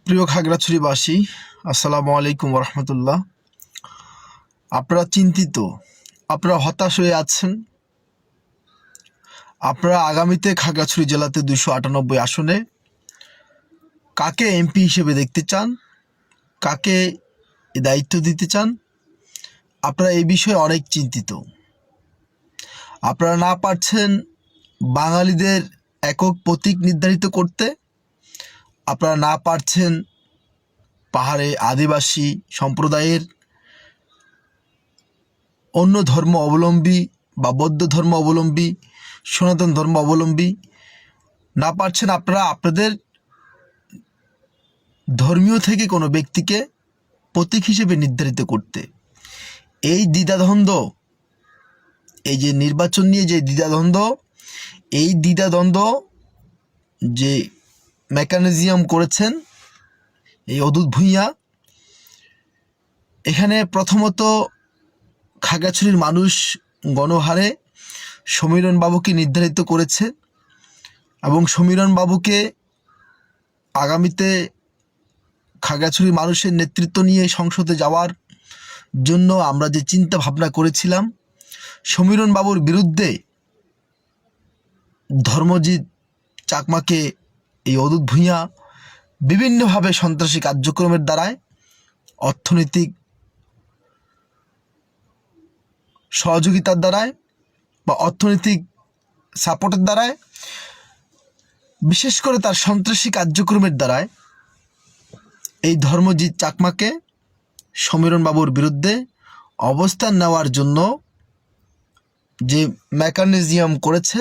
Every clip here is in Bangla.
প্রিয় খাগড়াছড়িবাসী, আসসালামু আলাইকুম রহমতুল্লাহ। আপনারা চিন্তিত, আপনারা হতাশ হয়ে আছেন। আপনারা আগামীতে খাগড়াছড়ি জেলাতে 298 আসনে কাকে এমপি হিসেবে দেখতে চান, কাকে দায়িত্ব দিতে চান, আপনারা এই বিষয়ে অনেক চিন্তিত। আপনারা না পারছেন বাঙালিদের একক প্রতীক নির্ধারিত করতে, আপনারা না পারছেন পাহাড়ে আদিবাসী সম্প্রদায়ের, অন্য ধর্ম অবলম্বী বা বৌদ্ধ ধর্ম অবলম্বী, সনাতন ধর্ম অবলম্বী না পারছেন আপনারা আপনাদের ধর্মীয় থেকে কোনো ব্যক্তিকে প্রতীক হিসেবে নির্ধারিত করতে। এই দ্বিধাদ্বন্দ্ব, এই যে নির্বাচন নিয়ে যে দ্বিধাদ্বন্দ্ব, এই দ্বিধাদ্বন্দ্ব যে মেকানিজম করেছেন এই অদূত ভূঁইয়া, এখানে প্রথমত খাগড়াছড়ির মানুষ গণহারে সমীরণ বাবুকে নির্ধারিত করেছে এবং সমীরণ বাবুকে আগামীতে খাগড়াছড়ির মানুষের নেতৃত্ব নিয়ে সংসদে যাওয়ার জন্য আমরা যে চিন্তা ভাবনা করেছিলাম, সমীরণ বাবুর বিরুদ্ধে ধর্মজিৎ চাকমাকে এই অদূত ভূঁইয়া বিভিন্নভাবে সন্ত্রাসী কার্যক্রমের দ্বারায়, অর্থনৈতিক সহযোগিতার দ্বারায় বা অর্থনৈতিক সাপোর্টের দ্বারায়, বিশেষ করে তার সন্ত্রাসী কার্যক্রমের দ্বারায় এই ধর্মজিৎ চাকমাকে সমীরণ বাবুর বিরুদ্ধে অবস্থান নেওয়ার জন্য যে মেকানিজম করেছে,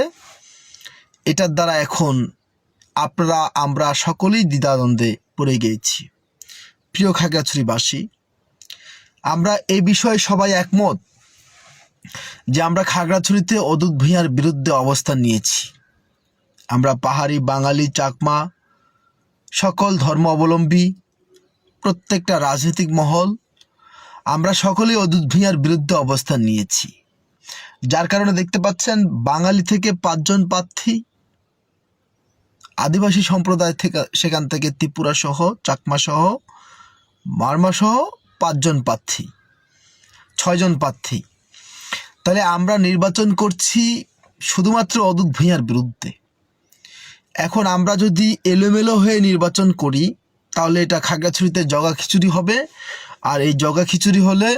এটার দ্বারা এখন আমরা সকলেই দ্বিধাদ্বন্দ্বে পড়ে গিয়েছি। প্রিয় খাগড়াছড়িবাসী, আমরা এই বিষয়ে সবাই একমত যে আমরা খাগড়াছড়িতে অদূত ভূঁইয়ার বিরুদ্ধে অবস্থান নিয়েছি। আমরা পাহাড়ি, বাঙালি, চাকমা, সকল ধর্ম অবলম্বী, প্রত্যেকটা রাজনৈতিক মহল, আমরা সকলেই অদূত ভূঁইয়ার বিরুদ্ধে অবস্থান নিয়েছি। যার কারণে দেখতে পাচ্ছেন বাঙালি থেকে 5 জন প্রার্থী, আদিবাসী সম্প্রদায় থেকে সেখান থেকে ত্রিপুরা সহ, চাকমা সহ, মারমা সহ 5 জন প্রার্থী, 6 জন প্রার্থী। তাহলে আমরা নির্বাচন করছি শুধুমাত্র অদূত ভূঁইয়ার বিরুদ্ধে। এখন আমরা যদি এলোমেলো হয়ে নির্বাচন করি তাহলে এটা খাগড়াছড়িতে জগা খিচুড়ি হবে, আর এই জগা খিচুড়ি হলে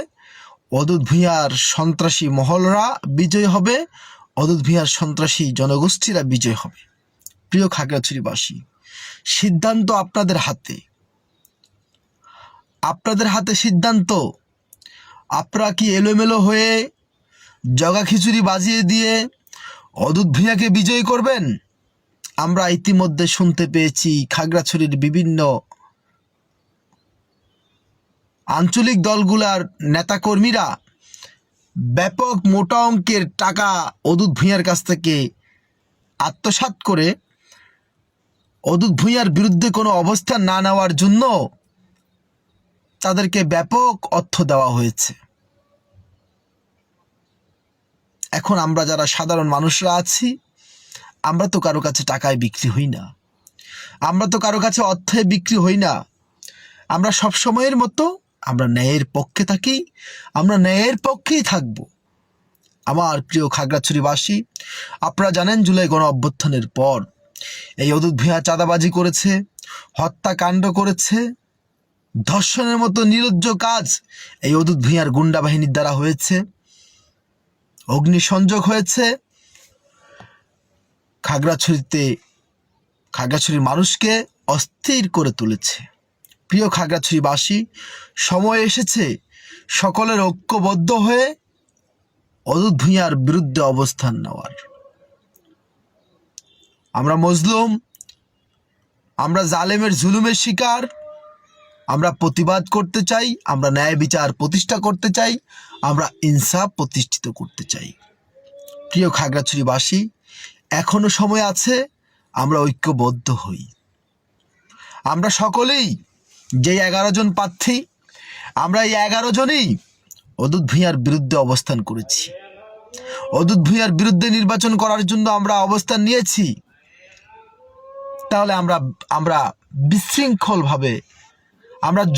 অদূত ভূঁইয়ার সন্ত্রাসী মহলরা বিজয় হবে, অদূত ভূঁইয়ার সন্ত্রাসী জনগোষ্ঠীরা বিজয় হবে। প্রিয় খাগড়াছড়িবাসী, সিদ্ধান্ত আপনাদের হাতে, আপনাদের হাতে সিদ্ধান্ত। আপনারা কি এলোমেলো হয়ে জগা খিচুড়ি বাজিয়ে দিয়ে অদূত ভূঁইয়াকে বিজয়ী করবেন? আমরা ইতিমধ্যে শুনতে পেয়েছি খাগড়াছড়ির বিভিন্ন আঞ্চলিক দলগুলার নেতাকর্মীরা ব্যাপক মোটা অঙ্কের টাকা অদূত ভূঁইয়ার কাছ থেকে আত্মসাৎ করে অদূত ভূঁইয়ার বিরুদ্ধে কোনো অবস্থান না নেওয়ার জন্য তাদেরকে ব্যাপক অর্থ দেওয়া হয়েছে। এখন আমরা যারা সাধারণ মানুষরা আছি, আমরা তো কারো কাছে টাকায় বিক্রি হই না, আমরা তো কারো কাছে অর্থে বিক্রি হই না। আমরা সব সময়ের মতো আমরা ন্যায়ের পক্ষে থাকি, আমরা ন্যায়ের পক্ষেই থাকব। আমার প্রিয় খাগড়াছড়িবাসী, আপনারা জানেন জুলাই গণ অভ্যুত্থানের পর এই অদূত ভূঁইয়া চাঁদাবাজি করেছে, হত্যাকাণ্ড করেছে, ধর্ষণের মতো নির্লজ্জ কাজ এই অদূত ভূঁইয়ার গুন্ডা বাহিনীর দ্বারা হয়েছে, অগ্নিসংযোগ হয়েছে। খাগড়াছড়ির মানুষকে অস্থির করে তুলেছে। প্রিয় খাগড়াছড়িবাসী, সময় এসেছে সকলের ঐক্যবদ্ধ হয়ে অদূত ভূঁইয়ার বিরুদ্ধে অবস্থান নেওয়ার। আমরা মজলুম, আমরা জালেমের জুলুমের শিকার, আমরা প্রতিবাদ করতে চাই, আমরা ন্যায় বিচার প্রতিষ্ঠা করতে চাই, আমরা ইনসাফ প্রতিষ্ঠিত করতে চাই। প্রিয় খাগড়াছড়িবাসী, এখনো সময় আছে, আমরা ঐক্যবদ্ধ হই। আমরা সকলেই যে 11 জন প্রার্থী, আমরা এই 11 জনই অদূত ভূঁইয়ার বিরুদ্ধে অবস্থান করেছি। অদূত ভূঁইয়ার বিরুদ্ধে নির্বাচন করার জন্য আমরা অবস্থান নিয়েছি। তাহলে আমরা বিশৃঙ্খলভাবে আমরা